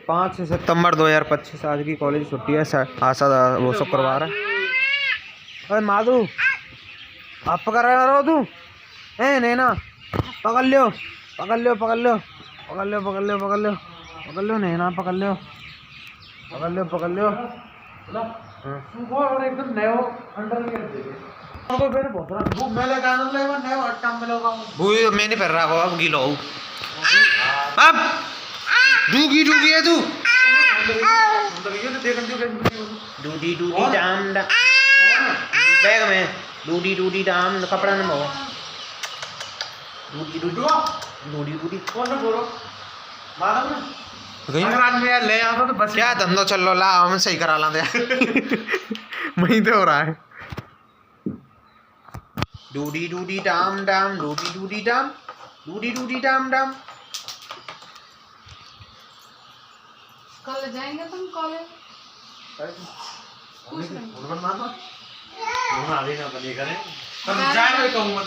5 सितंबर 2025 आज की कॉलेज छुट्टी है। आशा वो शुक्रवार है। अरे माधु आप पकड़ रहे हो तू? नैना पकड़ लो पकड़ लो पकड़ लो पकड़ लो पकड़ लो पकड़ लो पकड़ लो नैना पकड़ लो पकड़ लो पकड़ लो। और एकदम नयो अंडरवियर दे दे को फिर बहुत रहा वो मेले का आनंद लेवा नयो अट्टम में लोगा वो मैं नहीं पहन रहा को अब गीलो अब डूगी डूगी है तू डूडी डूडी डाम बैग में डूडी डूडी डाम कपड़ा में हो डूडी डूडी डूडी डूडी कौन सा बोलो मालूम है अगर आज मैं ले आता तो बस क्या धंधो चल लो ला हम सही करा लाते वहीं तो हो रहा है। डूडी डूडी डाम डाम डूडी डूडी डाम डूडी डूडी डाम डाम। कल जाएंगे तुम कॉलेज? पूछ लेंगे। आगे ना बने करें। जाए मैं कहूँगा